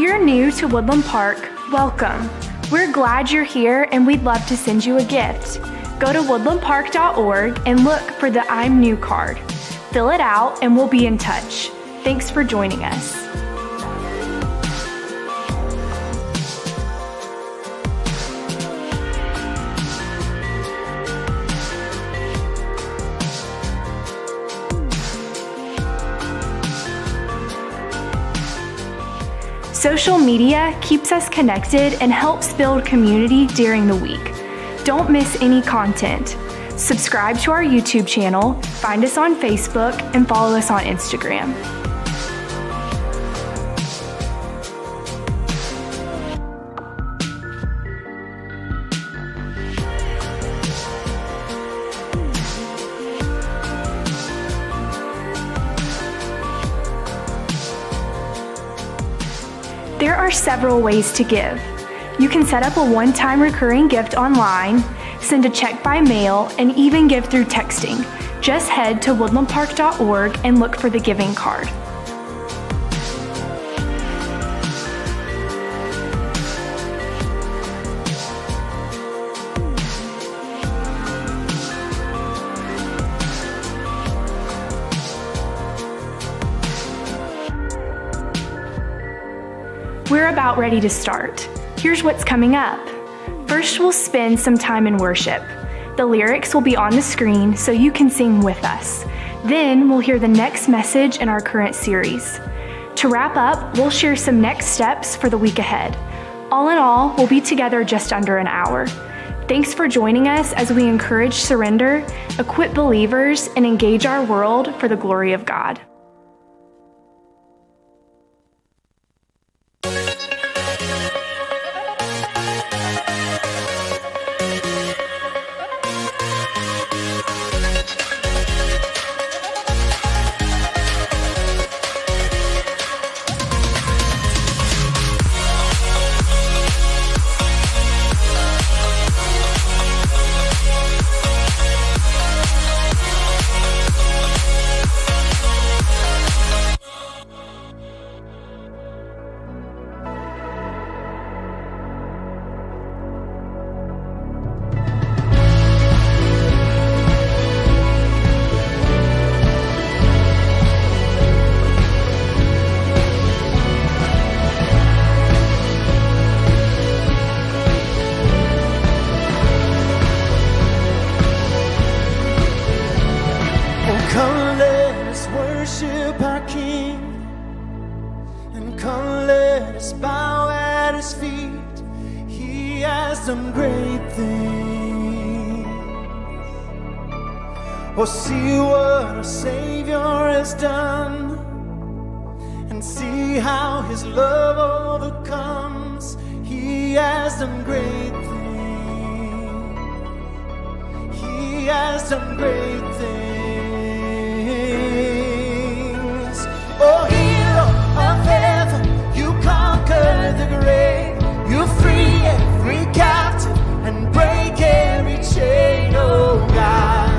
you're new to Woodland Park, welcome. We're glad you're here and we'd love to send you a gift. Go to woodlandpark.org and look for the I'm New card. Fill it out and we'll be in touch. Thanks for joining us. Social media keeps us connected and helps build community during the week. Don't miss any content. Subscribe to our YouTube channel, find us on Facebook, and follow us on Instagram. There are several ways to give. You can set up a one-time recurring gift online, send a check by mail, and even give through texting. Just head to woodlandpark.org and look for the giving card. We're about ready to start. Here's what's coming up. First, we'll spend some time in worship. The lyrics will be on the screen so you can sing with us. Then we'll hear the next message in our current series. To wrap up, we'll share some next steps for the week ahead. All in all, we'll be together just under an hour. Thanks for joining us as we encourage surrender, equip believers, and engage our world for the glory of God. Come, let us worship our King, and come, let us bow at His feet. He has done great things. Oh, see what our Savior has done, and see how His love overcomes. He has done great things. He has done great things. Oh, hero of heaven, you conquer the grave. You free every captive and break every chain. Oh God,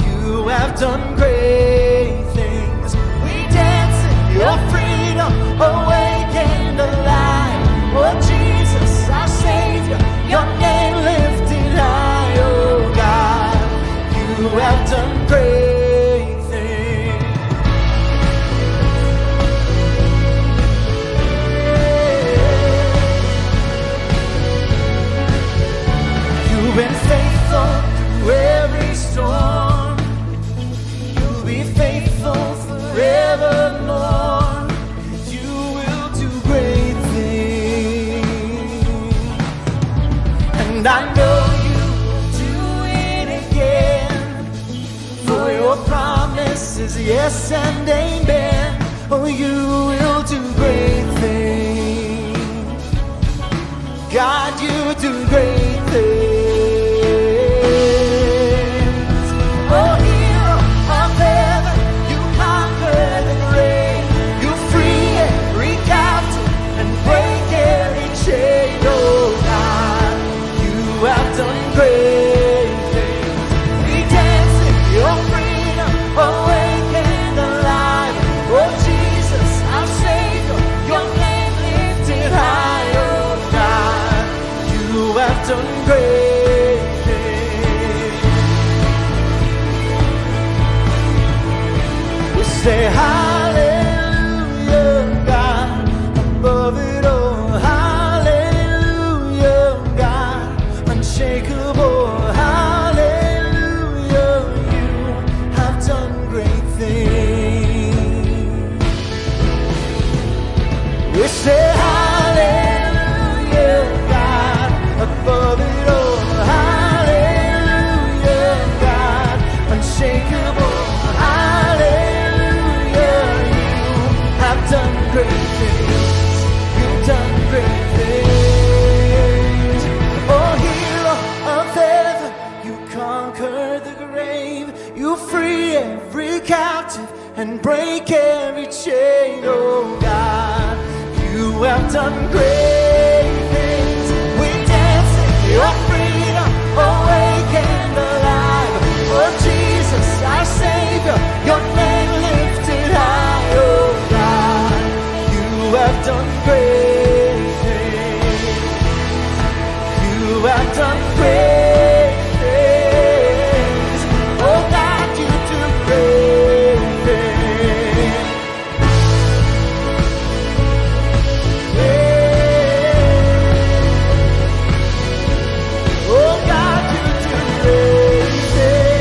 you have done great things. We dance in your freedom, awake and alive. Oh Jesus, our Savior, your name lifted high. Oh God, you have done great. You've been faithful through every storm. You'll be faithful forevermore. You will do great things, and I know you will do it again. For your promise is yes and amen. Oh, you will do great things. God, you do great things. Awake and alive, oh Jesus, our Savior, your name lifted high. say hallelujah, God, above it all. Hallelujah, God, unshakable. Hallelujah, you have done great things. We say hallelujah, God, above it all. Hallelujah, God, unshakable. Hallelujah, you have done great things. You've done great things. Oh, hero of heaven, you conquered the grave. You free every captive and break every chain. Oh, God, you have done great things. We dance in your freedom, awake and alive. Oh, Jesus, our Savior, your name lifted high. Oh, God, you have done great things. You have done great things. Oh, God, you do great things. Yeah. Oh, God, you do great things.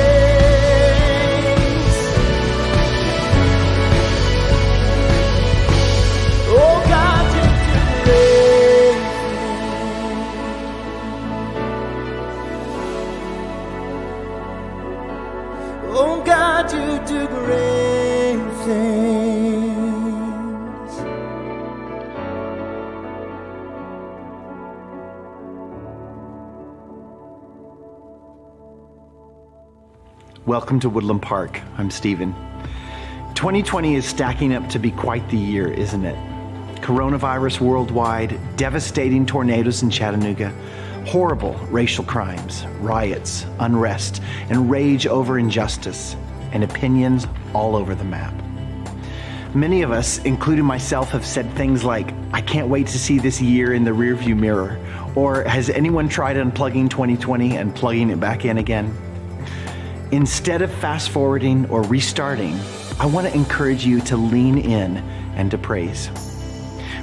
Oh, God, you do great things. Oh, God, you do great things. Welcome to Woodland Park. I'm Stephen. 2020 is stacking up to be quite the year, isn't it? Coronavirus worldwide, devastating tornadoes in Chattanooga, horrible racial crimes, riots, unrest, and rage over injustice, and opinions all over the map. Many of us, including myself, have said things like, I can't wait to see this year in the rearview mirror, or has anyone tried unplugging 2020 and plugging it back in again? Instead of fast forwarding or restarting, I want to encourage you to lean in and to praise.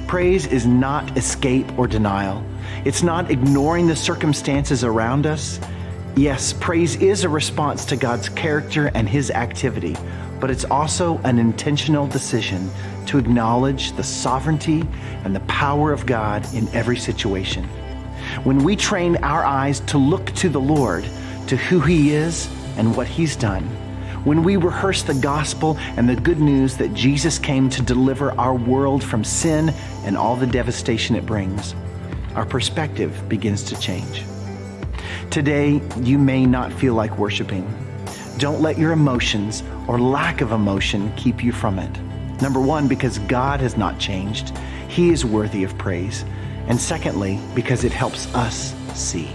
Praise is not escape or denial. It's not ignoring the circumstances around us. Yes, praise is a response to God's character and His activity, but it's also an intentional decision to acknowledge the sovereignty and the power of God in every situation. When we train our eyes to look to the Lord, to who He is and what He's done, when we rehearse the gospel and the good news that Jesus came to deliver our world from sin and all the devastation it brings, our perspective begins to change. Today, you may not feel like worshiping. Don't let your emotions or lack of emotion keep you from it. Number one, because God has not changed. He is worthy of praise. And secondly, because it helps us see.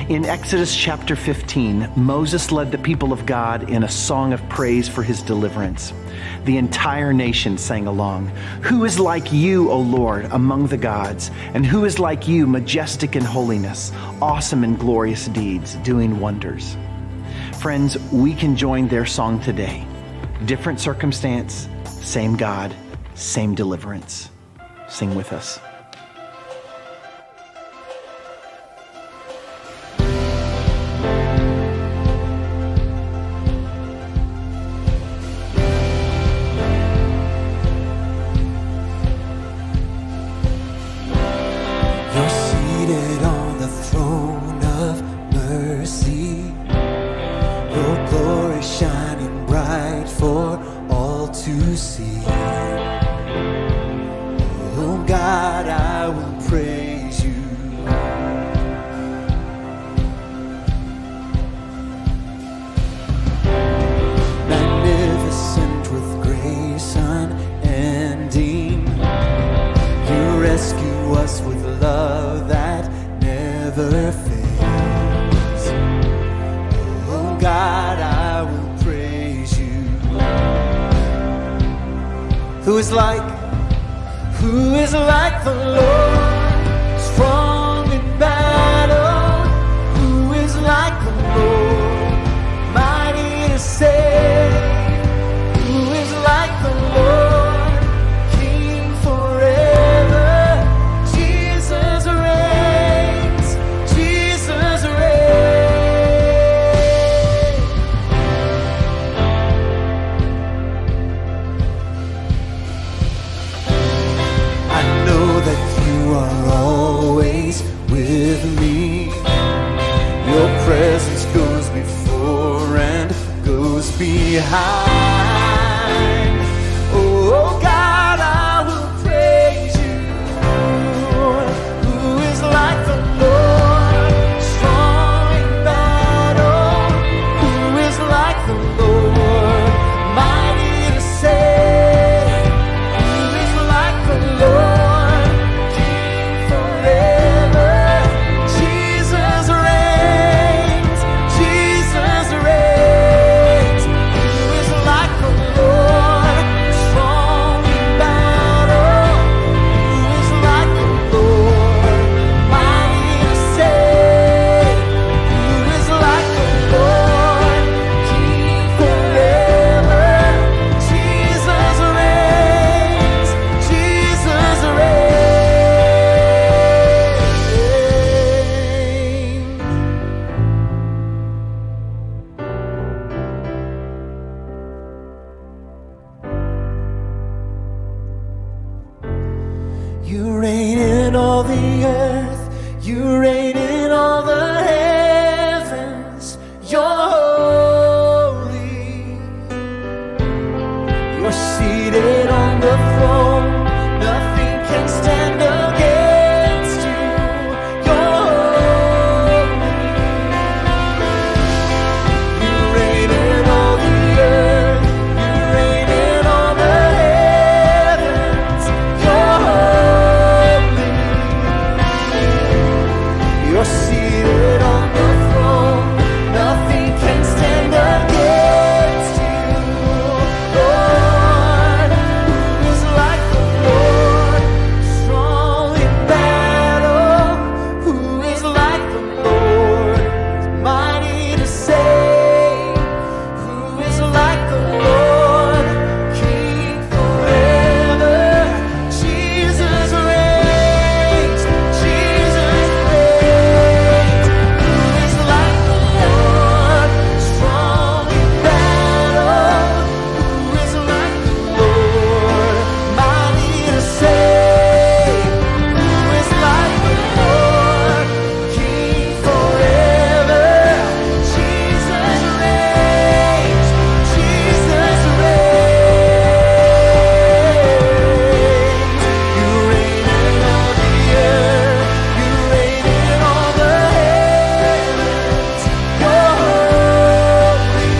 In Exodus chapter 15, Moses led the people of God in a song of praise for his deliverance. The entire nation sang along. Who is like you, O Lord, among the gods? And who is like you, majestic in holiness, awesome in glorious deeds, doing wonders? Friends, we can join their song today. Different circumstance, same God, same deliverance. Sing with us. You're seated on the throne of mercy, your glory shining bright for all to see. Oh God, I will praise you. Magnificent with grace unending, you rescue us with love that never fails. Oh God, I will praise you. Who is like the Lord, strong in battle? Who is like the Lord, mighty to save? Who ways with me. Your presence goes before and goes behind. Oh God, I will praise you. Who is like the Lord, strong in battle? Who is like the Lord, mighty to save? Who is like the Lord, King forever? Jesus reigns, Jesus reigns. Who is like the Lord, strong in battle? Who is like the Lord, mighty to save? Who is like the Lord, King forever? Jesus reigns, Jesus reigns. You reign in all the earth, you reign in all the heavens. You're holy. You're seated on the throne, nothing can stand against you. You're holy. You reign in all the earth, you reign in all the heavens. You're holy. You're seated on the throne, nothing can stand against you. Lord, who is like the Lord, strong in battle? Who is like the Lord, mighty to save? Who is like the Lord, King forever? Jesus reigns, Jesus reigns. Who is like the Lord, strong in battle? Who is like the Lord, mighty to save? Who is like the Lord, King forever? Jesus reigns, Jesus reigns. You reign in all the earth, you reign in all the heavens. You're holy.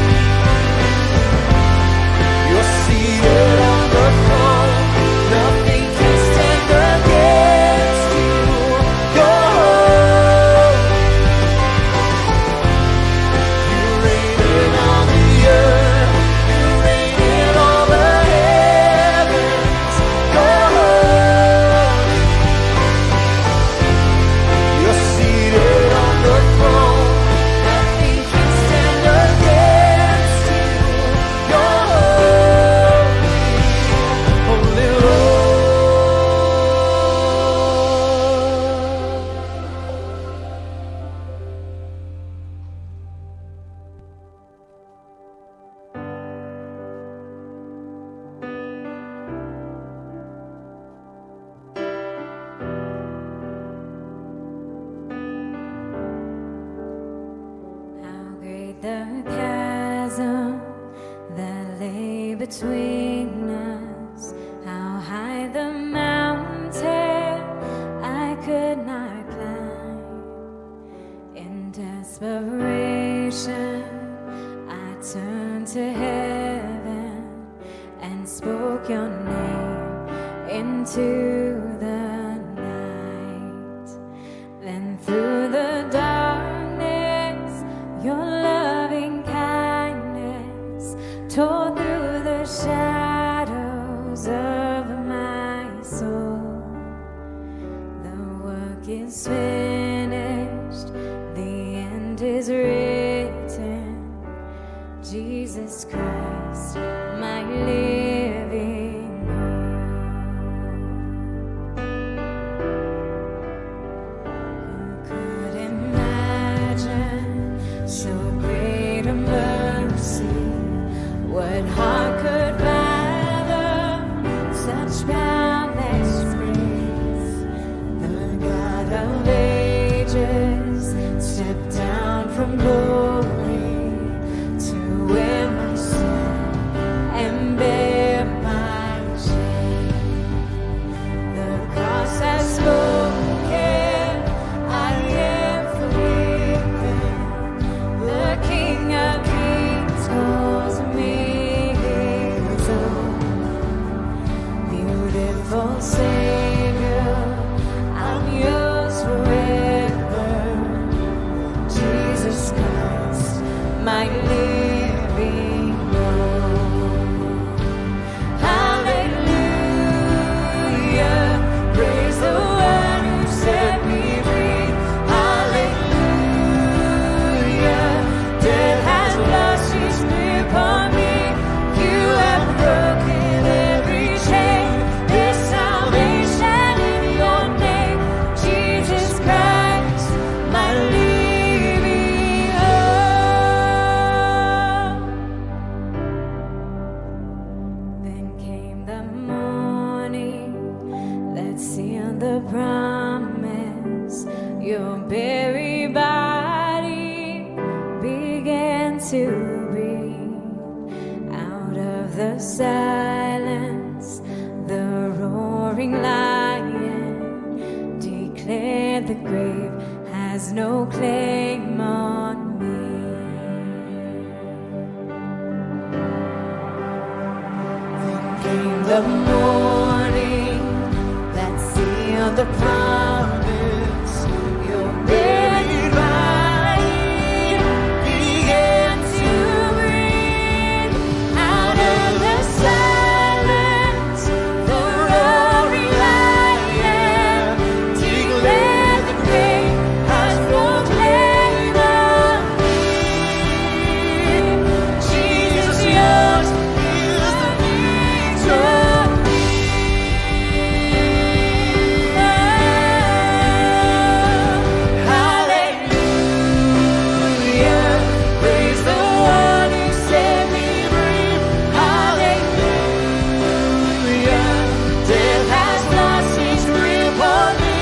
You're seated on the throne, nothing can stand against you. You're holy. You reign in all the earth, you reign in all the heavens. You're holy. You're seated on the throne, nothing can stand against you. You're holy, holy Lord. How great the chasm that lay between us. How high the mountain I could not climb. In desperation, I turned to heaven and spoke your name into the night. Then through the darkness, your loving kindness tore through the shadows of my soul. The work is finished, the end is written. Jesus Christ, my living hope. Who could imagine so great a mercy? What heart could fathom such boundless grace? The God of the promise, your very body began to breathe. Out of the silence, the roaring lion declared the grave has no claim on me. Came the morning that sealed the promise, your very body began to breathe. Out of the silence, the roaring lion declared the grave has no claim on me. Jesus, yours is the victory. Hallelujah, praise the one who set me free. Hallelujah, death has lost its grip on me.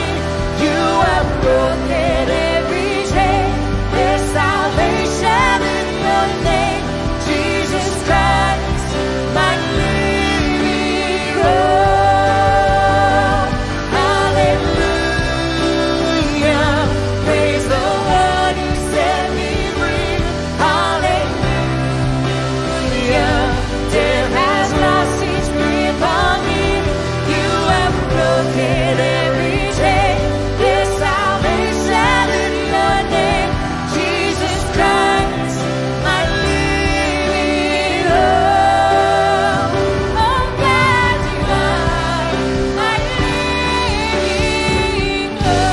You have broken every chain. There's salvation in your name, Jesus Christ, my living hope. Hallelujah, praise the one who set me free. Hallelujah, death has lost its grip on me. You have broken every chain. There's salvation in your name, Jesus Christ, my living hope. Oh, God, you are my living hope.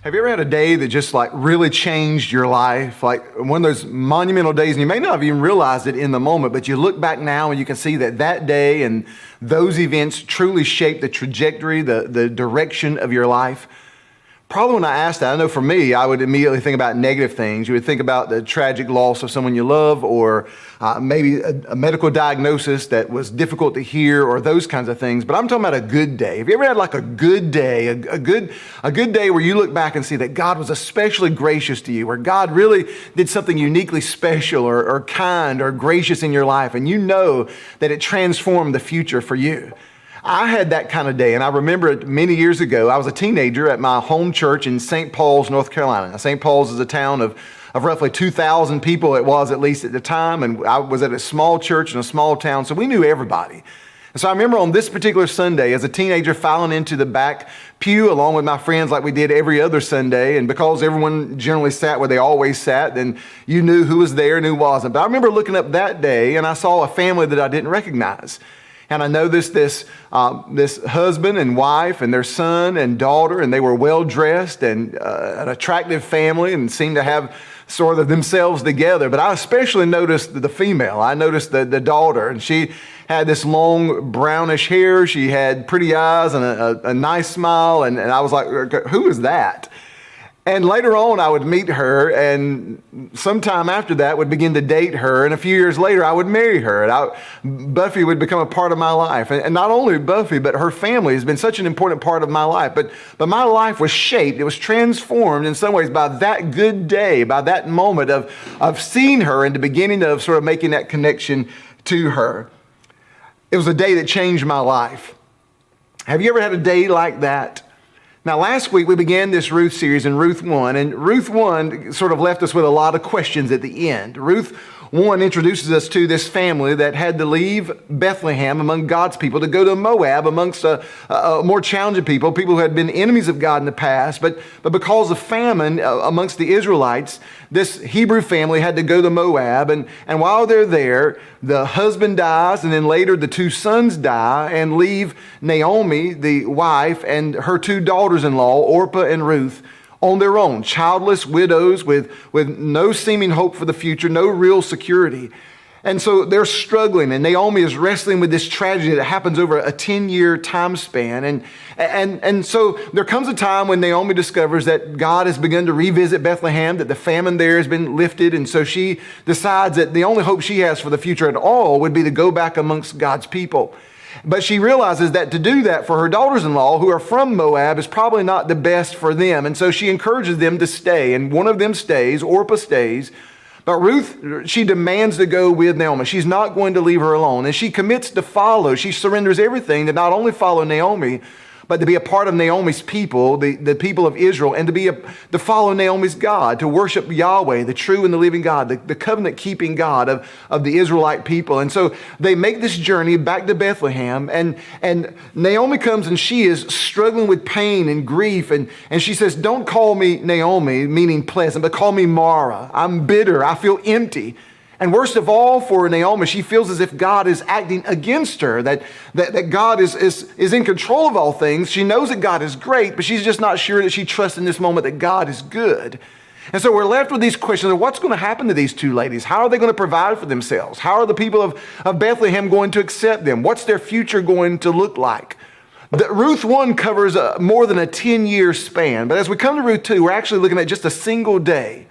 Have you ever had a day that just like really changed your life? Like one of those monumental days, and you may not have even realized it in the moment, but you look back now and you can see that that day and those events truly shaped the trajectory, the direction of your life. Probably when I asked that, I know for me, I would immediately think about negative things. You would think about the tragic loss of someone you love, or maybe a medical diagnosis that was difficult to hear, or those kinds of things. But I'm talking about a good day. Have you ever had like a good day, a good day where you look back and see that God was especially gracious to you, where God really did something uniquely special or kind or gracious in your life, and you know that it transformed the future for you? I had that kind of day, and I remember it many years ago. I was a teenager at my home church in St. Paul's, North Carolina. Now, St. Paul's is a town of roughly 2,000 people. It was, at least at the time, and I was at a small church in a small town, so we knew everybody. And so I remember on this particular Sunday, as a teenager, filing into the back pew along with my friends like we did every other Sunday, and because everyone generally sat where they always sat, then you knew who was there and who wasn't. But I remember looking up that day, and I saw a family that I didn't recognize. And I noticed this husband and wife and their son and daughter, and they were well-dressed and an attractive family and seemed to have sort of themselves together. But I especially noticed the female. I noticed the daughter, and she had this long brownish hair. She had pretty eyes and a nice smile, and I was like, who is that? And later on, I would meet her, and sometime after that would begin to date her, and a few years later, I would marry her, and Buffy would become a part of my life. And not only Buffy, but her family has been such an important part of my life. But my life was shaped, it was transformed in some ways by that good day, by that moment of seeing her and the beginning of sort of making that connection to her. It was a day that changed my life. Have you ever had a day like that? Now, last week we began this Ruth series in Ruth 1, and Ruth 1 sort of left us with a lot of questions at the end. Ruth 1 introduces us to this family that had to leave Bethlehem among God's people to go to Moab amongst a more challenging people who had been enemies of God in the past. But because of famine amongst the Israelites, this Hebrew family had to go to Moab. And while they're there, the husband dies, and then later the two sons die and leave Naomi, the wife, and her two daughters-in-law, Orpah and Ruth, on their own, childless widows with no seeming hope for the future, no real security. And so they're struggling, and Naomi is wrestling with this tragedy that happens over a 10-year time span. And so there comes a time when Naomi discovers that God has begun to revisit Bethlehem, that the famine there has been lifted. And so she decides that the only hope she has for the future at all would be to go back amongst God's people. But she realizes that to do that for her daughters-in-law, who are from Moab, is probably not the best for them. And so she encourages them to stay. And one of them stays, Orpah stays. But Ruth, she demands to go with Naomi. She's not going to leave her alone. And she commits to follow. She surrenders everything to not only follow Naomi, but to be a part of Naomi's people, the people of Israel, and to follow Naomi's God, to worship Yahweh, the true and the living God, the covenant-keeping God of the Israelite people. And so they make this journey back to Bethlehem, and Naomi comes and she is struggling with pain and grief, and she says, don't call me Naomi, meaning pleasant, but call me Mara. I'm bitter. I feel empty. And worst of all for Naomi, she feels as if God is acting against her, that God is in control of all things. She knows that God is great, but she's just not sure that she trusts in this moment that God is good. And so we're left with these questions of what's going to happen to these two ladies? How are they going to provide for themselves? How are the people of Bethlehem going to accept them? What's their future going to look like? Ruth 1 covers more than a 10-year span. But as we come to Ruth 2, we're actually looking at just a single day.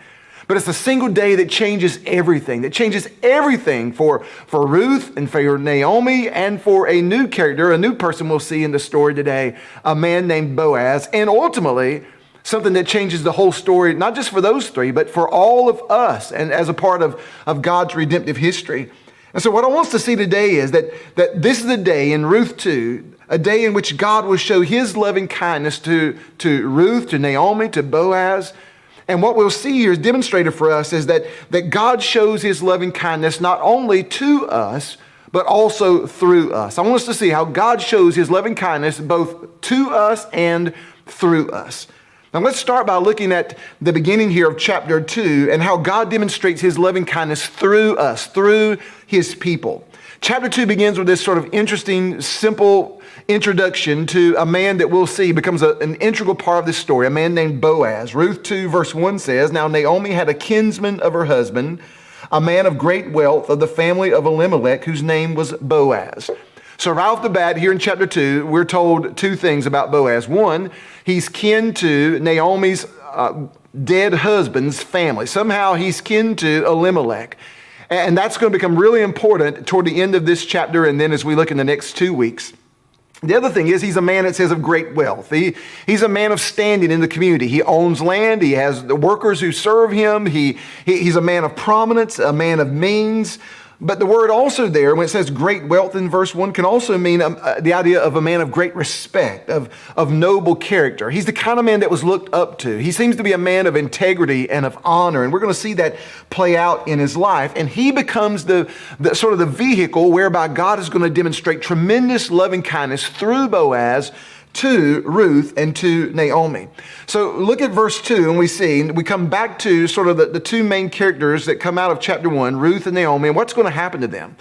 But it's a single day that changes everything for Ruth and for Naomi and for a new character, a new person we'll see in the story today, a man named Boaz, and ultimately something that changes the whole story, not just for those three, but for all of us and as a part of God's redemptive history. And so what I want us to see today is that this is a day in Ruth 2, a day in which God will show his loving kindness to Ruth, to Naomi, to Boaz. And what we'll see here is demonstrated for us is that God shows his loving kindness not only to us, but also through us. I want us to see how God shows his loving kindness both to us and through us. Now let's start by looking at the beginning here of chapter 2 and how God demonstrates his loving kindness through us, through his people. Chapter 2 begins with this sort of interesting, simple introduction to a man that we'll see becomes an integral part of this story, a man named Boaz. Ruth 2 verse 1 says, "Now Naomi had a kinsman of her husband, a man of great wealth of the family of Elimelech, whose name was Boaz." So right off the bat here in chapter 2, we're told two things about Boaz. One, he's kin to Naomi's dead husband's family. Somehow he's kin to Elimelech. And that's going to become really important toward the end of this chapter and then as we look in the next 2 weeks. The other thing is he's a man, it says, of great wealth. He's a man of standing in the community. He owns land. He has the workers who serve him. He's a man of prominence, a man of means. But the word also there, when it says great wealth in verse 1, can also mean the idea of a man of great respect, of noble character. He's the kind of man that was looked up to. He seems to be a man of integrity and of honor. And we're going to see that play out in his life. And he becomes the sort of the vehicle whereby God is going to demonstrate tremendous loving kindness through Boaz to Ruth and to Naomi. So look at verse 2 and we come back to sort of the two main characters that come out of chapter 1, Ruth and Naomi, and what's going to happen to them.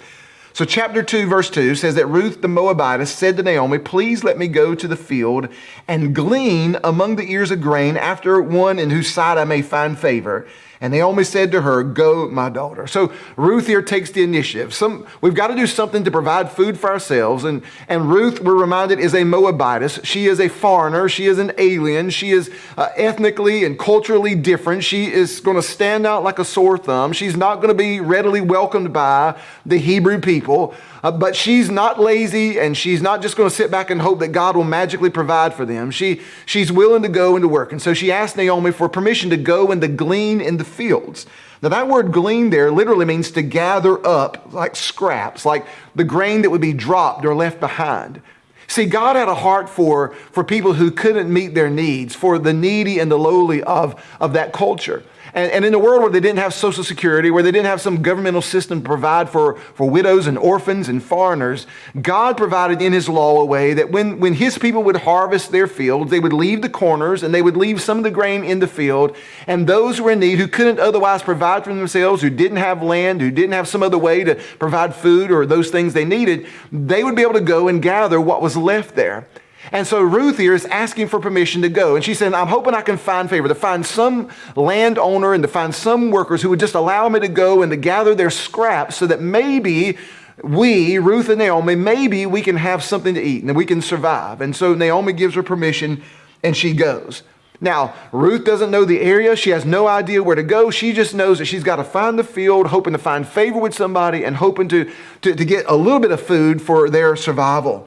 So chapter 2 verse 2 says that Ruth the Moabitess said to Naomi, "Please let me go to the field and glean among the ears of grain after one in whose sight I may find favor." And Naomi said to her, "Go, my daughter." So Ruth here takes the initiative. We've got to do something to provide food for ourselves. And Ruth, we're reminded, is a Moabitess. She is a foreigner. She is an alien. She is ethnically and culturally different. She is going to stand out like a sore thumb. She's not going to be readily welcomed by the Hebrew people. But she's not lazy, and she's not just going to sit back and hope that God will magically provide for them. She's willing to go and to work. And so she asked Naomi for permission to go and to glean in the fields. Now that word glean there literally means to gather up like scraps, like the grain that would be dropped or left behind. See, God had a heart for people who couldn't meet their needs, for the needy and the lowly of that culture. And in a world where they didn't have Social Security, where they didn't have some governmental system to provide for widows and orphans and foreigners, God provided in his law a way that when his people would harvest their fields, they would leave the corners and they would leave some of the grain in the field. And those who were in need, who couldn't otherwise provide for themselves, who didn't have land, who didn't have some other way to provide food or those things they needed, they would be able to go and gather what was left there. And so Ruth here is asking for permission to go. And she said, I'm hoping I can find favor, to find some landowner and to find some workers who would just allow me to go and to gather their scraps so that maybe we, Ruth and Naomi, maybe we can have something to eat and we can survive. And so Naomi gives her permission and she goes. Now, Ruth doesn't know the area. She has no idea where to go. She just knows that she's got to find the field, hoping to find favor with somebody and hoping to get a little bit of food for their survival.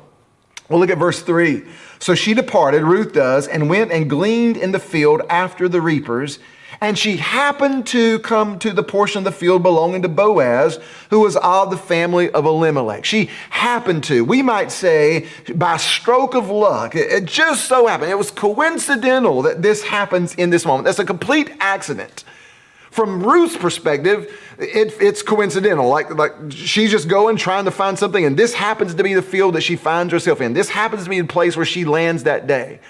Well, look at verse 3. So she departed, Ruth does, and went and gleaned in the field after the reapers. And she happened to come to the portion of the field belonging to Boaz, who was of the family of Elimelech. She happened to, we might say, by stroke of luck. It just so happened. It was coincidental that this happens in this moment. That's a complete accident. From Ruth's perspective, it's coincidental. Like she's just going, trying to find something, and this happens to be the field that she finds herself in. This happens to be the place where she lands that day.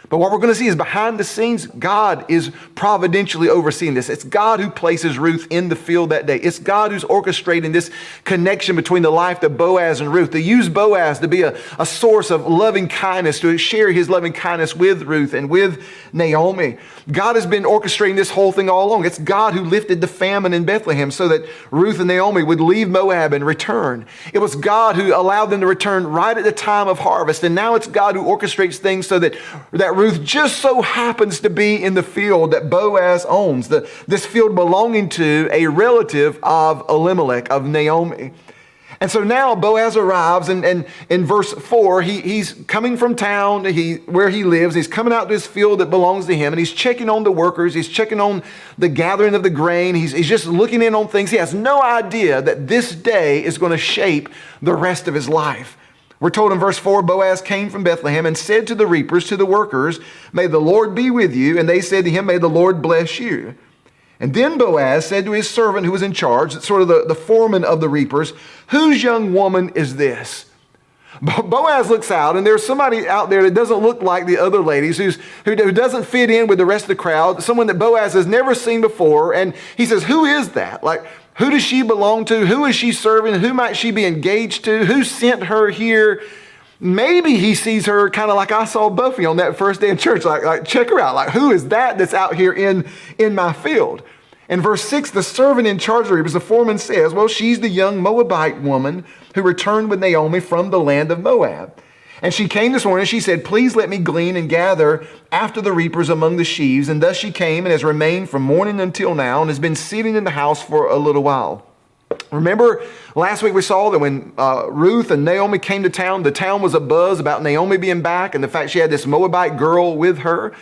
But what we're going to see is behind the scenes, God is providentially overseeing this. It's God who places Ruth in the field that day. It's God who's orchestrating this connection between the life of Boaz and Ruth, to use Boaz to be a source of loving kindness, to share his loving kindness with Ruth and with Naomi. God has been orchestrating this whole thing all along. It's God who lifted the famine in Bethlehem so that Ruth and Naomi would leave Moab and return. It was God who allowed them to return right at the time of harvest. And now it's God who orchestrates things so that Ruth just so happens to be in the field that Boaz owns, this field belonging to a relative of Elimelech, of Naomi. And so now Boaz arrives, and in verse 4, he's coming from town where he lives. He's coming out to his field that belongs to him, and he's checking on the workers. He's checking on the gathering of the grain. He's just looking in on things. He has no idea that this day is going to shape the rest of his life. We're told in verse 4, Boaz came from Bethlehem and said to the reapers, to the workers, "May the Lord be with you." And they said to him, "May the Lord bless you." And then Boaz said to his servant who was in charge, sort of the foreman of the reapers, "Whose young woman is this?" Boaz looks out, and there's somebody out there that doesn't look like the other ladies, who doesn't fit in with the rest of the crowd, someone that Boaz has never seen before. And he says, "Who is that? Like, who does she belong to? Who is she serving? Who might she be engaged to? Who sent her here?" Maybe he sees her kind of like I saw Buffy on that first day in church. Like check her out. Like, who is that's out here in my field? In verse 6, the servant in charge of the reapers, the foreman says, "Well, she's the young Moabite woman who returned with Naomi from the land of Moab. And she came this morning, she said, 'Please let me glean and gather after the reapers among the sheaves.' And thus she came and has remained from morning until now and has been sitting in the house for a little while." Remember last week we saw that when Ruth and Naomi came to town, the town was abuzz about Naomi being back and the fact she had this Moabite girl with her.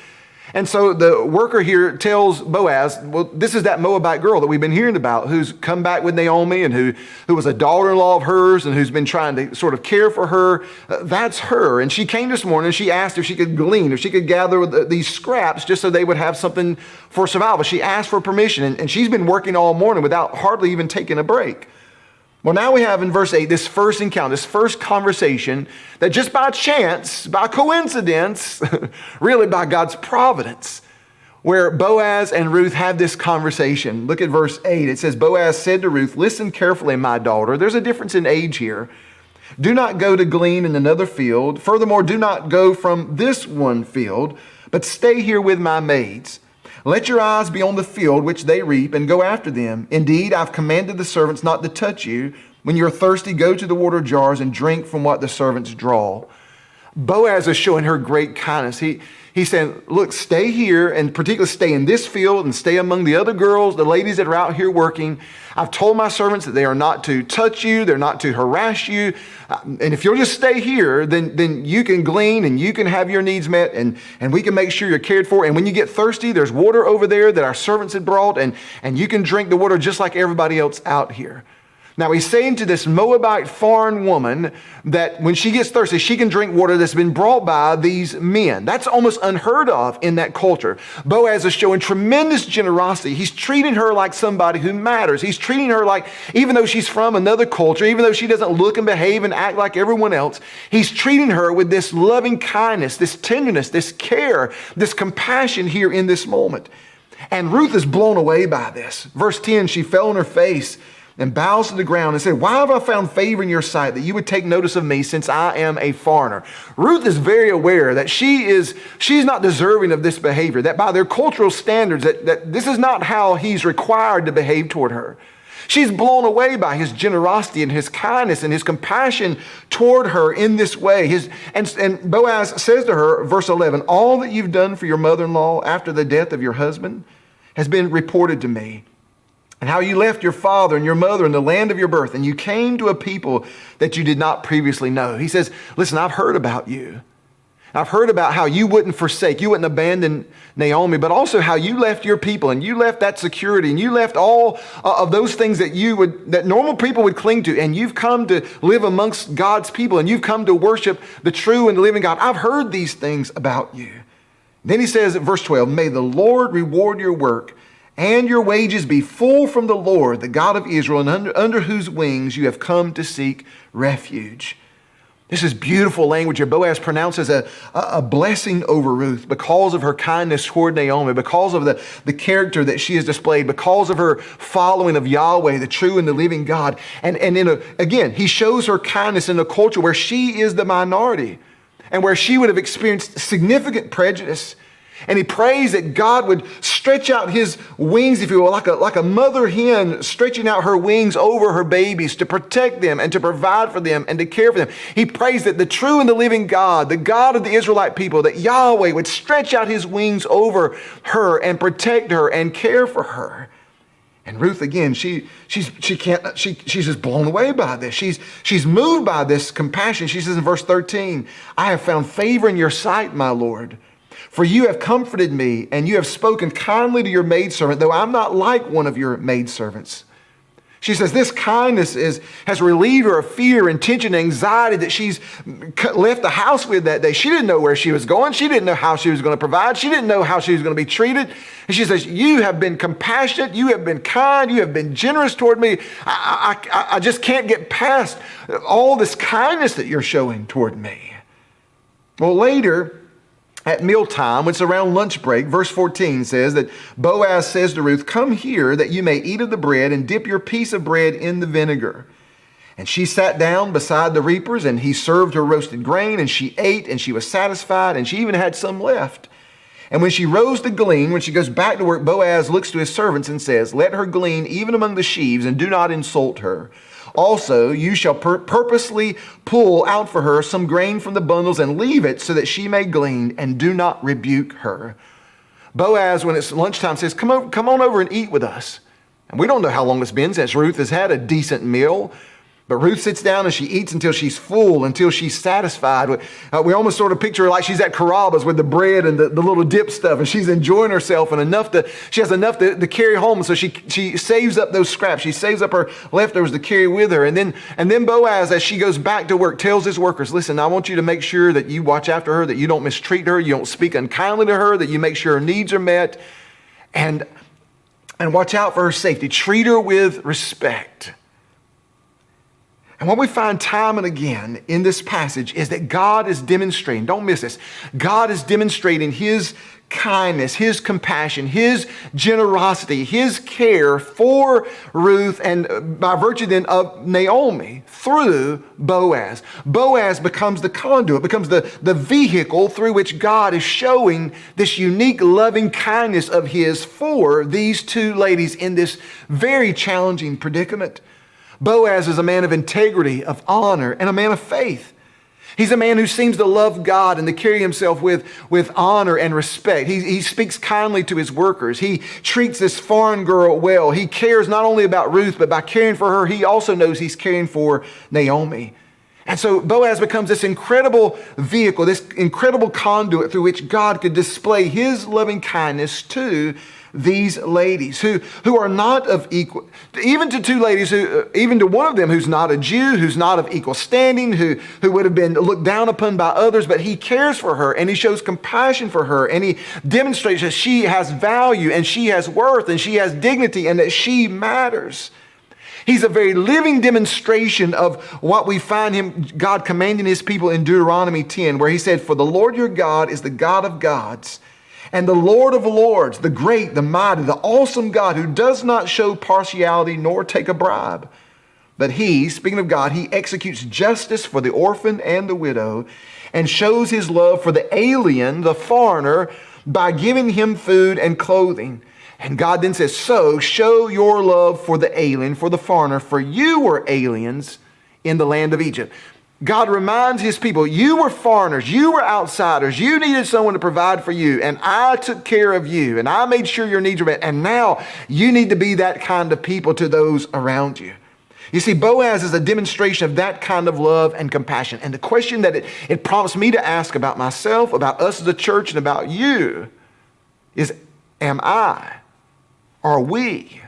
And so the worker here tells Boaz, "Well, this is that Moabite girl that we've been hearing about, who's come back with Naomi and who was a daughter-in-law of hers and who's been trying to sort of care for her. That's her. And she came this morning and she asked if she could glean, if she could gather these scraps just so they would have something for survival. She asked for permission, and she's been working all morning without hardly even taking a break." Well, now we have in verse 8 this first encounter, this first conversation that just by chance, by coincidence, really by God's providence, where Boaz and Ruth have this conversation. Look at verse 8. It says, Boaz said to Ruth, "Listen carefully, my daughter. There's a difference in age here. Do not go to glean in another field. Furthermore, do not go from this one field, but stay here with my maids. Let your eyes be on the field which they reap, and go after them. Indeed, I've commanded the servants not to touch you. When you're thirsty, go to the water jars and drink from what the servants draw." Boaz is showing her great kindness. He's saying, "Look, stay here, and particularly stay in this field and stay among the other girls, the ladies that are out here working. I've told my servants that they are not to touch you, they're not to harass you. And if you'll just stay here, then you can glean and you can have your needs met, and we can make sure you're cared for. And when you get thirsty, there's water over there that our servants had brought, and you can drink the water just like everybody else out here." Now he's saying to this Moabite foreign woman that when she gets thirsty, she can drink water that's been brought by these men. That's almost unheard of in that culture. Boaz is showing tremendous generosity. He's treating her like somebody who matters. He's treating her like, even though she's from another culture, even though she doesn't look and behave and act like everyone else, he's treating her with this loving kindness, this tenderness, this care, this compassion here in this moment. And Ruth is blown away by this. Verse 10, she fell on her face and bows to the ground and said, why have I found favor in your sight that you would take notice of me since I am a foreigner? Ruth is very aware that she's not deserving of this behavior, that by their cultural standards, that this is not how he's required to behave toward her. She's blown away by his generosity and his kindness and his compassion toward her in this way. And Boaz says to her, verse 11, all that you've done for your mother-in-law after the death of your husband has been reported to me. And how you left your father and your mother in the land of your birth, and you came to a people that you did not previously know. He says, listen, I've heard about you. I've heard about how you wouldn't forsake, you wouldn't abandon Naomi, but also how you left your people and you left that security and you left all of those things that normal people would cling to, and you've come to live amongst God's people and you've come to worship the true and the living God. I've heard these things about you. Then he says at verse 12, may the Lord reward your work and your wages be full from the Lord, the God of Israel, and under whose wings you have come to seek refuge. This is beautiful language here. Boaz pronounces a blessing over Ruth because of her kindness toward Naomi, because of the character that she has displayed, because of her following of Yahweh, the true and the living God. And again, he shows her kindness in a culture where she is the minority and where she would have experienced significant prejudice. And he prays that God would stretch out his wings, if you will, like a mother hen stretching out her wings over her babies to protect them and to provide for them and to care for them. He prays that the true and the living God, the God of the Israelite people, that Yahweh would stretch out his wings over her and protect her and care for her. And Ruth, again, she's just blown away by this. She's moved by this compassion. She says in verse 13, I have found favor in your sight, my Lord. For you have comforted me, and you have spoken kindly to your maidservant, though I'm not like one of your maidservants. She says this kindness has relieved her of fear and tension and anxiety that she's left the house with that day. She didn't know where she was going. She didn't know how she was going to provide. She didn't know how she was going to be treated. And she says, you have been compassionate. You have been kind. You have been generous toward me. I just can't get past all this kindness that you're showing toward me. Well, later, at mealtime, when it's around lunch break, verse 14 says that Boaz says to Ruth, come here that you may eat of the bread and dip your piece of bread in the vinegar. And she sat down beside the reapers, and he served her roasted grain, and she ate, and she was satisfied, and she even had some left. And when she rose to glean, when she goes back to work, Boaz looks to his servants and says, let her glean even among the sheaves, and do not insult her. Also, you shall purposely pull out for her some grain from the bundles and leave it so that she may glean, and do not rebuke her. Boaz, when it's lunchtime, says, come on over and eat with us. And we don't know how long it's been since Ruth has had a decent meal. But Ruth sits down and she eats until she's full, until she's satisfied. We almost sort of picture her like she's at Carrabba's with the bread and the little dip stuff, and she's enjoying herself, and she has enough to carry home. So she saves up those scraps. She saves up her leftovers to carry with her. And then Boaz, as she goes back to work, tells his workers, listen, I want you to make sure that you watch after her, that you don't mistreat her, you don't speak unkindly to her, that you make sure her needs are met, and watch out for her safety. Treat her with respect. And what we find time and again in this passage is that God is demonstrating, don't miss this, God is demonstrating his kindness, his compassion, his generosity, his care for Ruth, and by virtue then of Naomi through Boaz. Boaz becomes the conduit, becomes the vehicle through which God is showing this unique loving kindness of his for these two ladies in this very challenging predicament. Boaz is a man of integrity, of honor, and a man of faith. He's a man who seems to love God and to carry himself with honor and respect. He speaks kindly to his workers. He treats this foreign girl well. He cares not only about Ruth, but by caring for her, he also knows he's caring for Naomi. And so Boaz becomes this incredible vehicle, this incredible conduit through which God could display his loving kindness to these ladies who are not of equal, even to two ladies even to one of them who's not a Jew, who's not of equal standing, who would have been looked down upon by others, but he cares for her and he shows compassion for her and he demonstrates that she has value and she has worth and she has dignity and that she matters. He's a very living demonstration of what we find God commanding his people in Deuteronomy 10, where he said, for the Lord your God is the God of gods, And the Lord of lords, the great, the mighty, the awesome God who does not show partiality nor take a bribe. But he, speaking of God, he executes justice for the orphan and the widow and shows his love for the alien, the foreigner, by giving him food and clothing. And God then says, so show your love for the alien, for the foreigner, for you were aliens in the land of Egypt. God reminds his people, you were foreigners, you were outsiders, you needed someone to provide for you, and I took care of you, and I made sure your needs were met, and now you need to be that kind of people to those around you. You see, Boaz is a demonstration of that kind of love and compassion. And the question that it prompts me to ask about myself, about us as a church, and about you is, am I, are we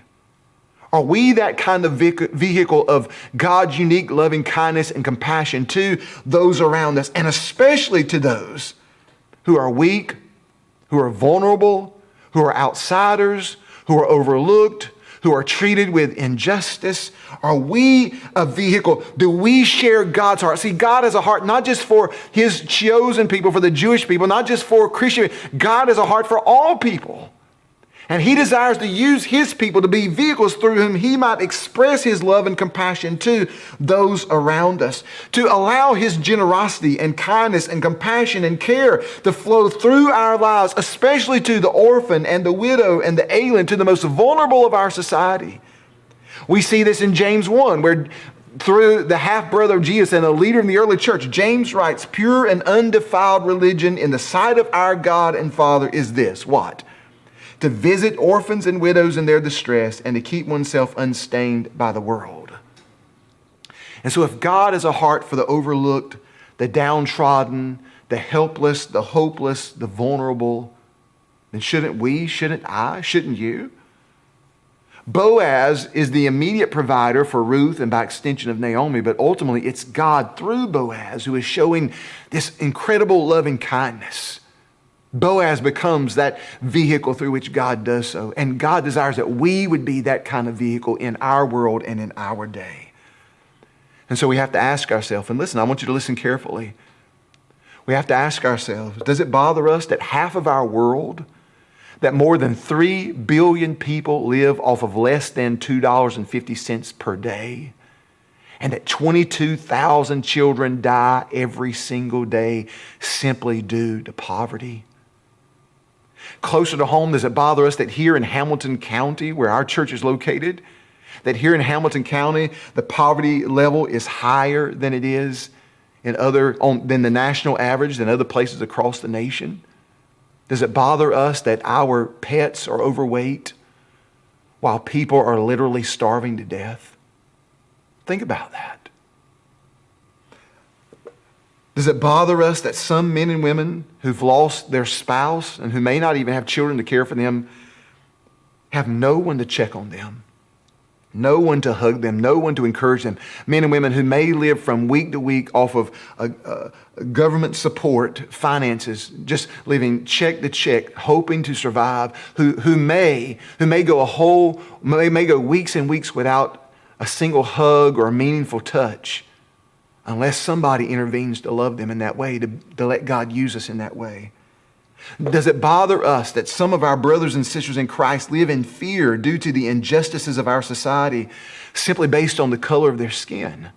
that kind of vehicle of God's unique loving kindness and compassion to those around us, and especially to those who are weak, who are vulnerable, who are outsiders, who are overlooked, who are treated with injustice? Are we a vehicle? Do we share God's heart? See, God has a heart not just for his chosen people, for the Jewish people, not just for Christian. God has a heart for all people. And he desires to use his people to be vehicles through whom he might express his love and compassion to those around us, to allow his generosity and kindness and compassion and care to flow through our lives, especially to the orphan and the widow and the alien, to the most vulnerable of our society. We see this in James 1, where through the half-brother of Jesus and a leader in the early church, James writes, pure and undefiled religion in the sight of our God and Father is this, what? To visit orphans and widows in their distress and to keep oneself unstained by the world. And so if God has a heart for the overlooked, the downtrodden, the helpless, the hopeless, the vulnerable, then shouldn't we, shouldn't I, shouldn't you? Boaz is the immediate provider for Ruth and by extension of Naomi, but ultimately it's God through Boaz who is showing this incredible loving kindness. Boaz becomes that vehicle through which God does so. And God desires that we would be that kind of vehicle in our world and in our day. And so we have to ask ourselves, and listen, I want you to listen carefully. We have to ask ourselves, does it bother us that half of our world, that more than 3 billion people live off of less than $2.50 per day? And that 22,000 children die every single day simply due to poverty? Closer to home, does it bother us that here in Hamilton County, where our church is located, that here in Hamilton County, the poverty level is higher than it is than the national average, than other places across the nation? Does it bother us that our pets are overweight while people are literally starving to death? Think about that. Does it bother us that some men and women who've lost their spouse and who may not even have children to care for them have no one to check on them, no one to hug them, no one to encourage them? Men and women who may live from week to week off of government support, finances, just living check to check, hoping to survive, who may go weeks and weeks without a single hug or a meaningful touch, unless somebody intervenes to love them in that way, to let God use us in that way. Does it bother us that some of our brothers and sisters in Christ live in fear due to the injustices of our society simply based on the color of their skin?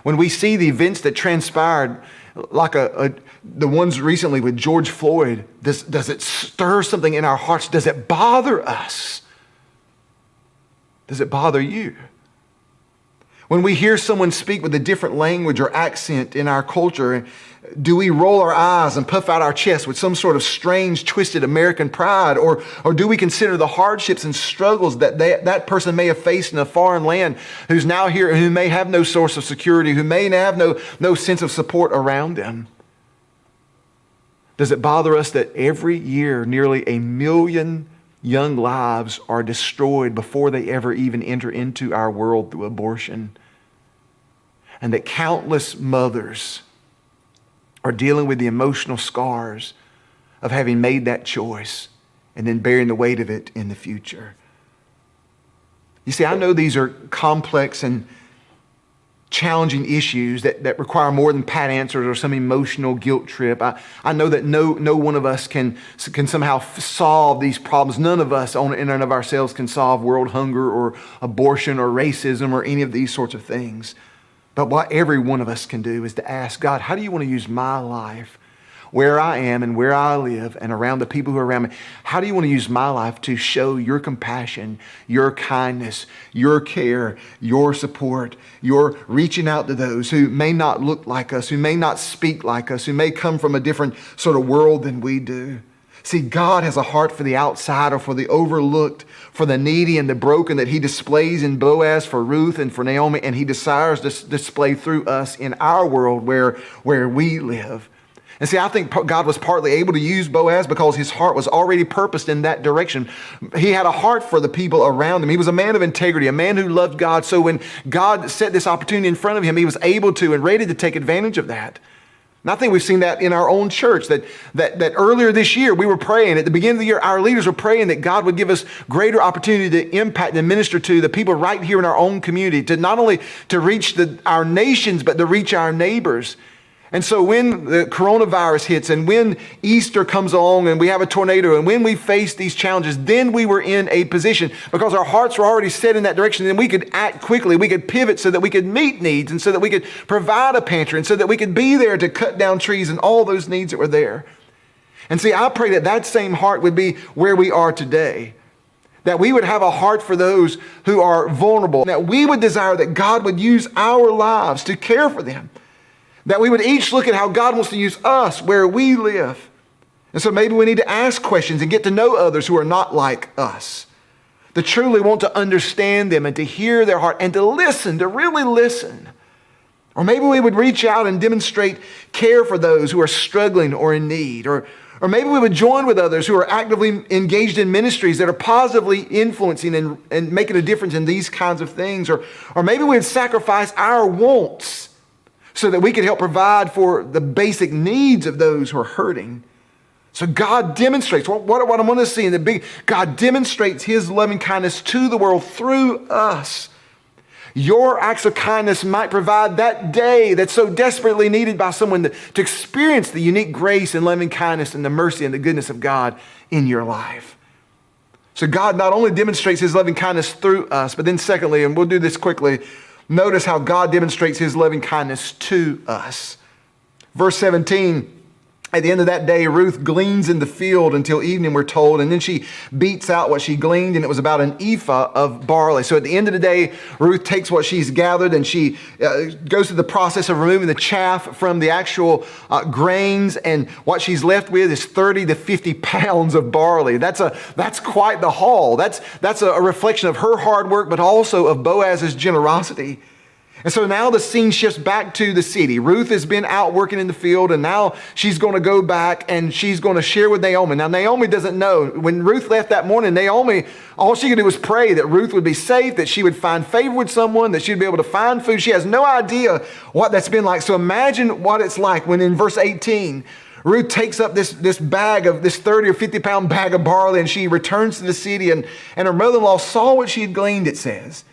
When we see the events that transpired, like the ones recently with George Floyd, does it stir something in our hearts? Does it bother us? Does it bother you? When we hear someone speak with a different language or accent in our culture, do we roll our eyes and puff out our chest with some sort of strange, twisted American pride? Or do we consider the hardships and struggles that that person may have faced in a foreign land, who's now here and who may have no source of security, who may have no sense of support around them? Does it bother us that every year nearly 1 million young lives are destroyed before they ever even enter into our world through abortion? And that countless mothers are dealing with the emotional scars of having made that choice and then bearing the weight of it in the future. You see, I know these are complex and challenging issues that require more than pat answers or some emotional guilt trip. I know that no one of us can somehow solve these problems. None of us in and of ourselves can solve world hunger or abortion or racism or any of these sorts of things. But what every one of us can do is to ask God, how do you want to use my life, where I am and where I live and around the people who are around me? How do you want to use my life to show your compassion, your kindness, your care, your support, your reaching out to those who may not look like us, who may not speak like us, who may come from a different sort of world than we do? See, God has a heart for the outsider, for the overlooked, for the needy and the broken that he displays in Boaz for Ruth and for Naomi, and he desires to display through us in our world where we live. And see, I think God was partly able to use Boaz because his heart was already purposed in that direction. He had a heart for the people around him. He was a man of integrity, a man who loved God. So when God set this opportunity in front of him, he was able to and ready to take advantage of that. And I think we've seen that in our own church, that earlier this year we were praying, at the beginning of the year, our leaders were praying that God would give us greater opportunity to impact and minister to the people right here in our own community, to not only to reach our nations, but to reach our neighbors. And so when the coronavirus hits and when Easter comes along and we have a tornado and when we face these challenges, then we were in a position because our hearts were already set in that direction and we could act quickly. We could pivot so that we could meet needs and so that we could provide a pantry and so that we could be there to cut down trees and all those needs that were there. And see, I pray that same heart would be where we are today. That we would have a heart for those who are vulnerable. That we would desire that God would use our lives to care for them. That we would each look at how God wants to use us where we live. And so maybe we need to ask questions and get to know others who are not like us. To truly want to understand them and to hear their heart and to listen, to really listen. Or maybe we would reach out and demonstrate care for those who are struggling or in need. Or maybe we would join with others who are actively engaged in ministries that are positively influencing and making a difference in these kinds of things. Or maybe we would sacrifice our wants so that we could help provide for the basic needs of those who are hurting. So God demonstrates, what I want to see in the big, God demonstrates his loving kindness to the world through us. Your acts of kindness might provide that day that's so desperately needed by someone to experience the unique grace and loving kindness and the mercy and the goodness of God in your life. So God not only demonstrates his loving kindness through us, but then secondly, and we'll do this quickly, notice how God demonstrates his loving kindness to us. Verse 17, at the end of that day, Ruth gleans in the field until evening, we're told, and then she beats out what she gleaned, and it was about an ephah of barley. So at the end of the day, Ruth takes what she's gathered, and she goes through the process of removing the chaff from the actual grains, and what she's left with is 30 to 50 pounds of barley. That's quite the haul. That's a reflection of her hard work, but also of Boaz's generosity. And so now the scene shifts back to the city. Ruth has been out working in the field, and now she's going to go back and she's going to share with Naomi. Now, Naomi doesn't know. When Ruth left that morning, Naomi, all she could do was pray that Ruth would be safe, that she would find favor with someone, that she'd be able to find food. She has no idea what that's been like. So imagine what it's like when in verse 18, Ruth takes up this bag of this 30 or 50 pound bag of barley, and she returns to the city, and her mother-in-law saw what she had gleaned, it says.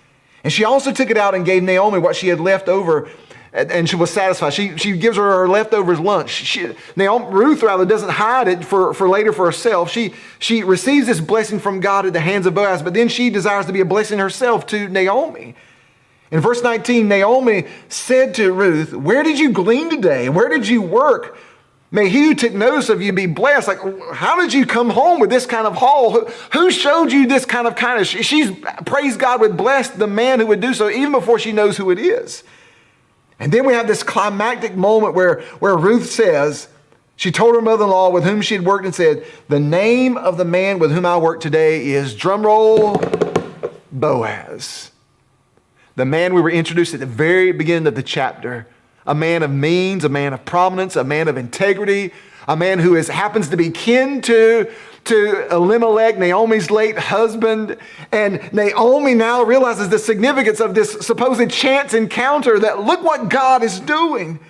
And she also took it out and gave Naomi what she had left over, and she was satisfied. She gives her leftovers lunch. Ruth doesn't hide it for later for herself. She receives this blessing from God at the hands of Boaz, but then she desires to be a blessing herself to Naomi. In verse 19, Naomi said to Ruth, "Where did you glean today? And where did you work? May he who took notice of you be blessed." Like, how did you come home with this kind of haul? Who showed you this kind of kindness? She's, praise God, would bless the man who would do so even before she knows who it is. And then we have this climactic moment where Ruth says, she told her mother-in-law with whom she had worked and said, "The name of the man with whom I work today is," drumroll, "Boaz." The man we were introduced at the very beginning of the chapter. A man of means, a man of prominence, a man of integrity, a man who happens to be kin to Elimelech, Naomi's late husband. And Naomi now realizes the significance of this supposed chance encounter, that look what God is doing.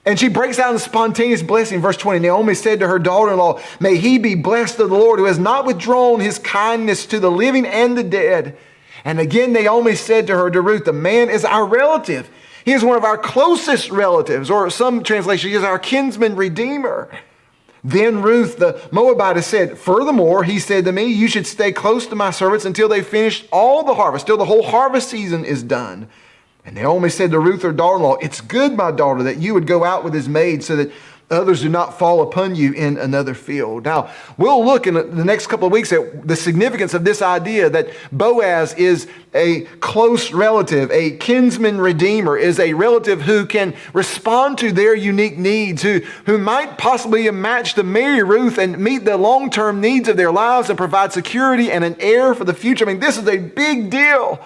And she breaks out in spontaneous blessing. Verse 20, Naomi said to her daughter-in-law, "May he be blessed of the Lord, who has not withdrawn his kindness to the living and the dead." And again, Naomi said to Ruth, "The man is our relative. He is one of our closest relatives, or some translation, he is our kinsman redeemer. Then Ruth the Moabitess said, furthermore, he said to me, you should stay close to my servants until they finish all the harvest, till the whole harvest season is done. And Naomi said to Ruth, her daughter-in-law, it's good, my daughter, that you would go out with his maid so that others do not fall upon you in another field. Now, we'll look in the next couple of weeks at the significance of this idea that Boaz is a close relative, a kinsman redeemer, is a relative who can respond to their unique needs, who might possibly match to marry Ruth and meet the long-term needs of their lives and provide security and an heir for the future. I mean, this is a big deal.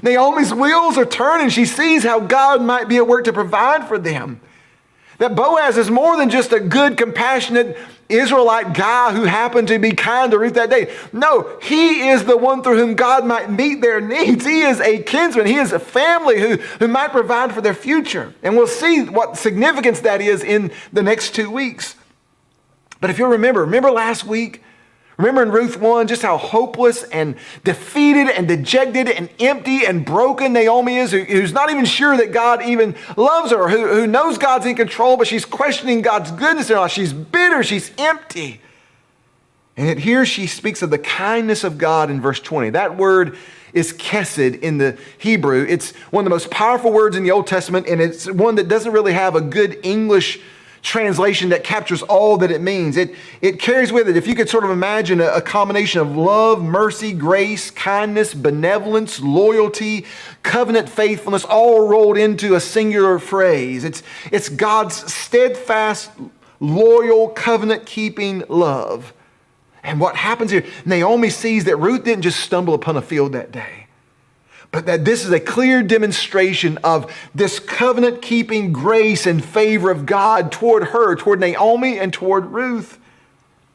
Naomi's wheels are turning. She sees how God might be at work to provide for them. That Boaz is more than just a good, compassionate Israelite guy who happened to be kind to Ruth that day. No, he is the one through whom God might meet their needs. He is a kinsman. He is a family who might provide for their future. And we'll see what significance that is in the next 2 weeks. But if you'll remember last week, remember in Ruth 1, just how hopeless and defeated and dejected and empty and broken Naomi is, who's not even sure that God even loves her, who knows God's in control, but she's questioning God's goodness in her life. She's bitter, she's empty. And yet here she speaks of the kindness of God in verse 20. That word is kesed in the Hebrew. It's one of the most powerful words in the Old Testament, and it's one that doesn't really have a good English translation that captures all that it means. It carries with it, if you could sort of imagine a combination of love, mercy, grace, kindness, benevolence, loyalty, covenant faithfulness, all rolled into a singular phrase. It's God's steadfast, loyal, covenant-keeping love. And what happens here, Naomi sees that Ruth didn't just stumble upon a field that day, but that this is a clear demonstration of this covenant-keeping grace and favor of God toward her, toward Naomi, and toward Ruth.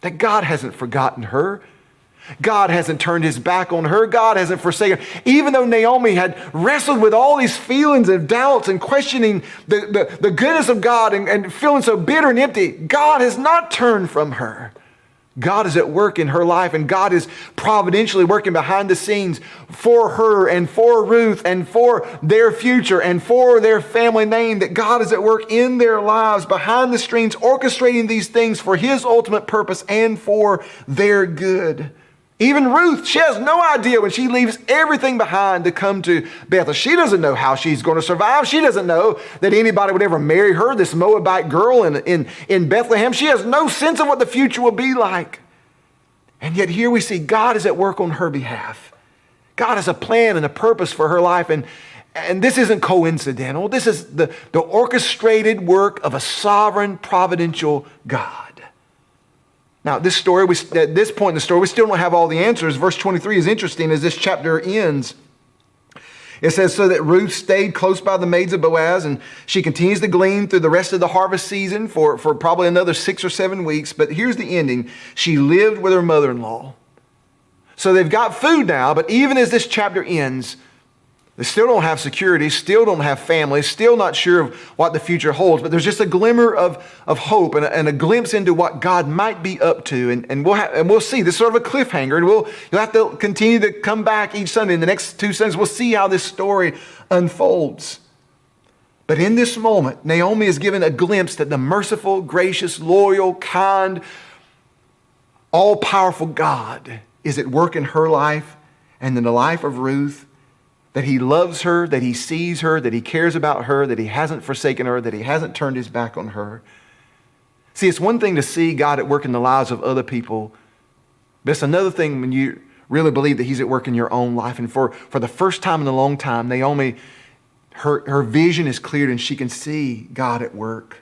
That God hasn't forgotten her. God hasn't turned his back on her. God hasn't forsaken her. Even though Naomi had wrestled with all these feelings of doubts and questioning the goodness of God and feeling so bitter and empty, God has not turned from her. God is at work in her life, and God is providentially working behind the scenes for her and for Ruth and for their future and for their family name. That God is at work in their lives behind the scenes, orchestrating these things for his ultimate purpose and for their good. Even Ruth, she has no idea when she leaves everything behind to come to Bethel. She doesn't know how she's going to survive. She doesn't know that anybody would ever marry her, this Moabite girl in Bethlehem. She has no sense of what the future will be like. And yet here we see God is at work on her behalf. God has a plan and a purpose for her life. And this isn't coincidental. This is the orchestrated work of a sovereign, providential God. Now, this story, at this point in the story, we still don't have all the answers. Verse 23 is interesting as this chapter ends. It says, so that Ruth stayed close by the maids of Boaz, and she continues to glean through the rest of the harvest season for probably another 6 or 7 weeks. But here's the ending. She lived with her mother-in-law. So they've got food now, but even as this chapter ends, they still don't have security, still don't have family, still not sure of what the future holds. But there's just a glimmer of hope and a glimpse into what God might be up to. And we'll see. This is sort of a cliffhanger. And you'll have to continue to come back each Sunday. In the next 2 Sundays, we'll see how this story unfolds. But in this moment, Naomi is given a glimpse that the merciful, gracious, loyal, kind, all-powerful God is at work in her life and in the life of Ruth. That he loves her, that he sees her, that he cares about her, that he hasn't forsaken her, that he hasn't turned his back on her. See, it's one thing to see God at work in the lives of other people, but it's another thing when you really believe that he's at work in your own life. And for the first time in a long time, Naomi, her vision is cleared and she can see God at work.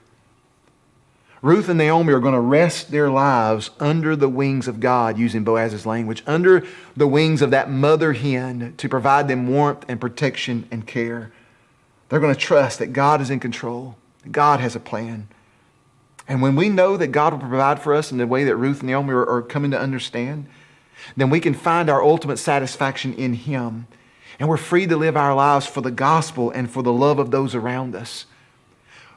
Ruth and Naomi are going to rest their lives under the wings of God, using Boaz's language, under the wings of that mother hen to provide them warmth and protection and care. They're going to trust that God is in control, that God has a plan. And when we know that God will provide for us in the way that Ruth and Naomi are coming to understand, then we can find our ultimate satisfaction in him. And we're free to live our lives for the gospel and for the love of those around us.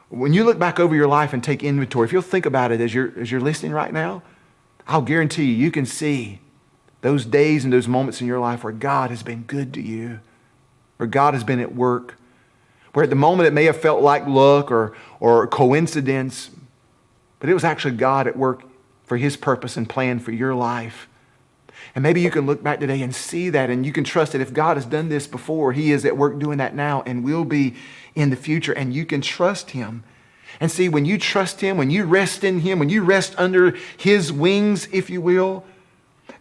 When you look back over your life and take inventory, if you'll think about it as you're listening right now, I'll guarantee you can see those days and those moments in your life where God has been good to you, where God has been at work, where at the moment it may have felt like luck or coincidence, but it was actually God at work for His purpose and plan for your life. And maybe you can look back today and see that, and you can trust that if God has done this before, He is at work doing that now and will be in the future, and you can trust Him. And see, when you trust Him, when you rest in Him, when you rest under His wings, if you will,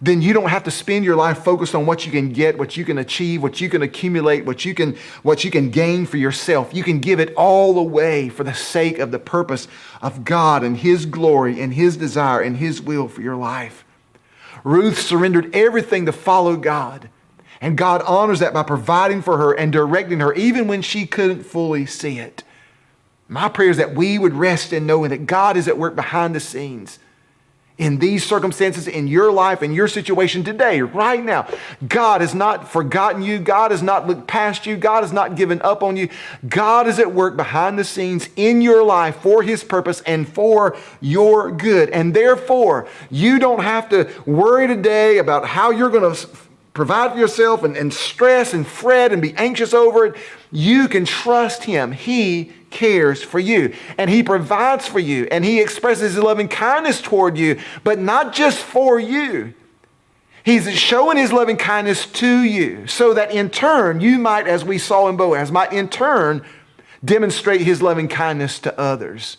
then you don't have to spend your life focused on what you can get, what you can achieve, what you can accumulate, what you can gain for yourself. You can give it all away for the sake of the purpose of God and His glory and His desire and His will for your life. Ruth surrendered everything to follow God, and God honors that by providing for her and directing her even when she couldn't fully see it. My prayer is that we would rest in knowing that God is at work behind the scenes in these circumstances, in your life, in your situation today, right now. God has not forgotten you. God has not looked past you. God has not given up on you. God is at work behind the scenes in your life for His purpose and for your good. And therefore, you don't have to worry today about how you're going to provide for yourself and stress and fret and be anxious over it. You can trust Him. He cares for you, and He provides for you, and He expresses His loving kindness toward you, but not just for you. He's showing His loving kindness to you so that in turn you might, as we saw in Boaz, might in turn demonstrate His loving kindness to others.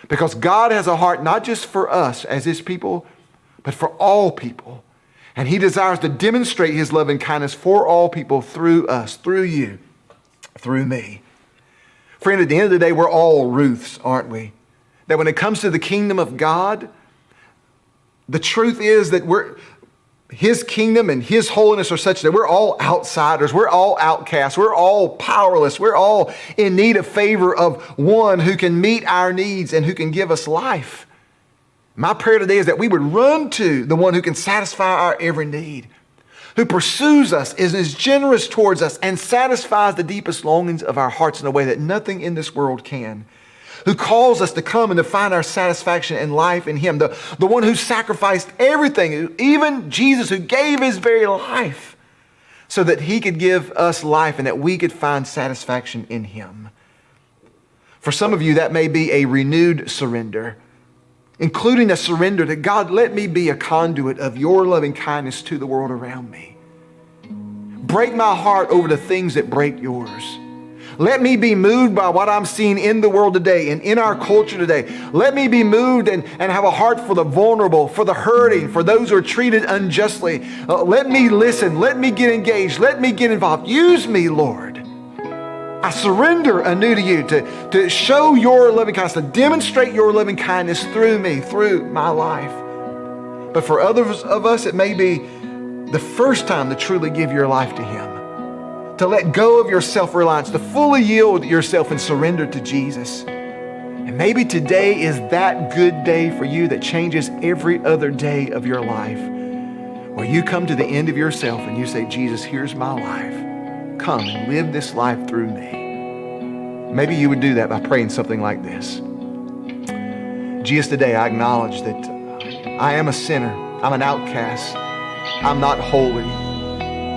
Because God has a heart not just for us as His people, but for all people. And He desires to demonstrate His loving kindness for all people through us, through you, through me. Friend, at the end of the day, we're all Ruths, aren't we? That when it comes to the kingdom of God, the truth is that His kingdom and His holiness are such that we're all outsiders, we're all outcasts, we're all powerless, we're all in need of favor of one who can meet our needs and who can give us life. My prayer today is that we would run to the one who can satisfy our every need, who pursues us, is generous towards us, and satisfies the deepest longings of our hearts in a way that nothing in this world can, who calls us to come and to find our satisfaction and life in Him, the one who sacrificed everything, even Jesus, who gave His very life so that He could give us life and that we could find satisfaction in Him. For some of you, that may be a renewed surrender, including a surrender that God, let me be a conduit of your loving kindness to the world around me. Break my heart over the things that break yours. Let me be moved by what I'm seeing in the world today and in our culture today. Let me be moved and have a heart for the vulnerable, for the hurting, for those who are treated unjustly. Let me listen. Let me get engaged. Let me get involved. Use me, Lord. I surrender anew to you to show your loving kindness, to demonstrate your loving kindness through me, through my life. But for others of us, it may be the first time to truly give your life to Him, to let go of your self-reliance, to fully yield yourself and surrender to Jesus. And maybe today is that good day for you that changes every other day of your life, where you come to the end of yourself and you say, Jesus, here's my life. Come and live this life through me. Maybe you would do that by praying something like this. Jesus, today I acknowledge that I am a sinner. I'm an outcast. I'm not holy.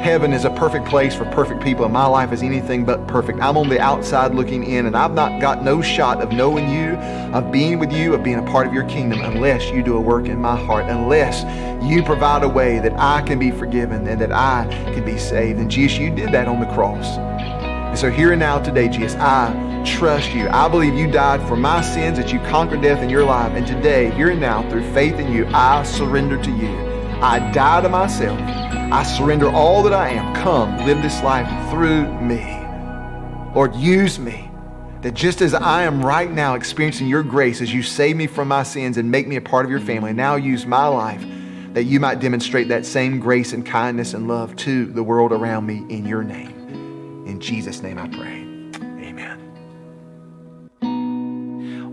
Heaven is a perfect place for perfect people, and my life is anything but perfect. I'm on the outside looking in, and I've not got no shot of knowing you, of being with you, of being a part of your kingdom, unless you do a work in my heart, unless you provide a way that I can be forgiven and that I can be saved. And Jesus, you did that on the cross. And so here and now today, Jesus, I trust you. I believe you died for my sins, that you conquered death in your life. And today, here and now, through faith in you, I surrender to you. I die to myself. I surrender all that I am. Come, live this life through me. Lord, use me, that just as I am right now experiencing your grace as you save me from my sins and make me a part of your family, now use my life that you might demonstrate that same grace and kindness and love to the world around me in your name. In Jesus' name I pray. Amen.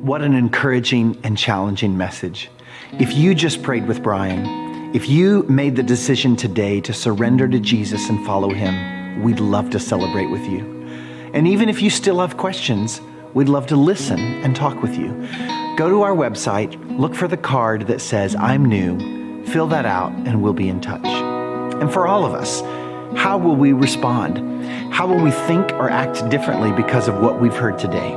What an encouraging and challenging message. If you just prayed with Brian, if you made the decision today to surrender to Jesus and follow Him, we'd love to celebrate with you. And even if you still have questions, we'd love to listen and talk with you. Go to our website, look for the card that says, I'm new, fill that out, and we'll be in touch. And for all of us, How will we respond? How will we think or act differently because of what we've heard today?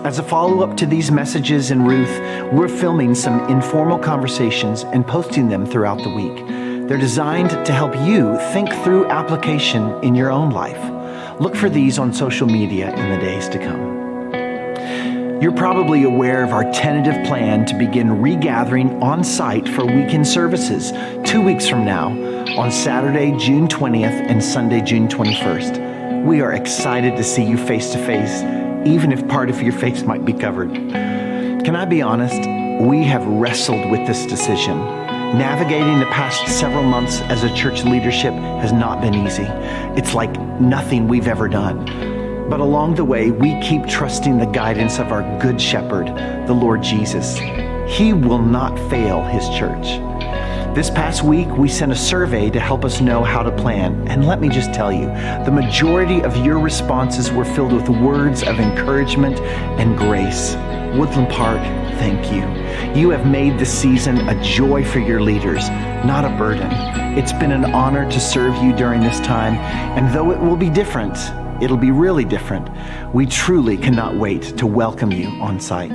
As a follow-up to these messages in Ruth, we're filming some informal conversations and posting them throughout the week. They're designed to help you think through application in your own life. Look for these on social media in the days to come. You're probably aware of our tentative plan to begin regathering on site for weekend services 2 weeks from now on Saturday, June 20th and Sunday, June 21st. We are excited to see you face to face, even if part of your face might be covered. Can I be honest? We have wrestled with this decision. Navigating the past several months as a church leadership has not been easy. It's like nothing we've ever done. But along the way, we keep trusting the guidance of our good shepherd, the Lord Jesus. He will not fail his church. This past week, we sent a survey to help us know how to plan. And let me just tell you, the majority of your responses were filled with words of encouragement and grace. Woodland Park, thank you. You have made this season a joy for your leaders, not a burden. It's been an honor to serve you during this time, and though it will be different, it'll be really different, we truly cannot wait to welcome you on site.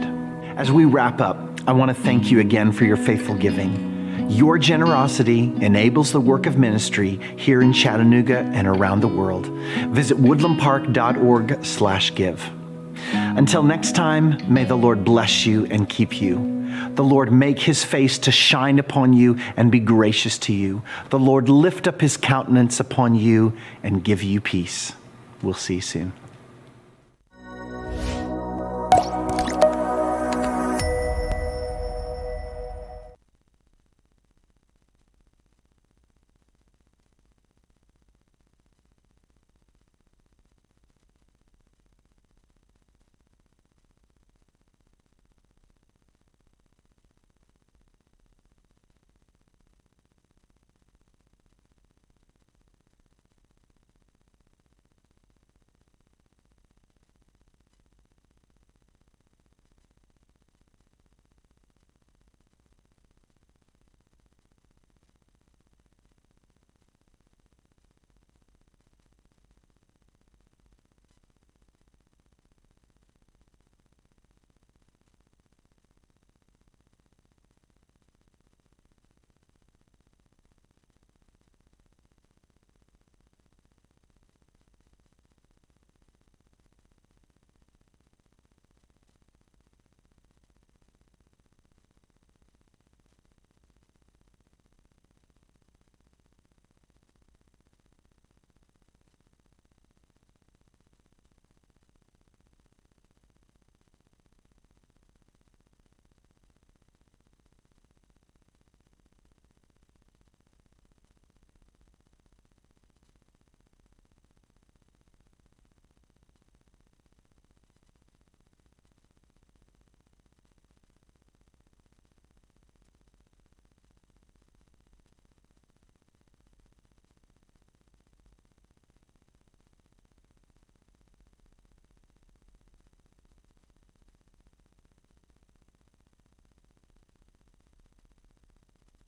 As we wrap up, I want to thank you again for your faithful giving. Your generosity enables the work of ministry here in Chattanooga and around the world. Visit woodlandpark.org/give. Until next time, may the Lord bless you and keep you. The Lord make his face to shine upon you and be gracious to you. The Lord lift up his countenance upon you and give you peace. We'll see you soon.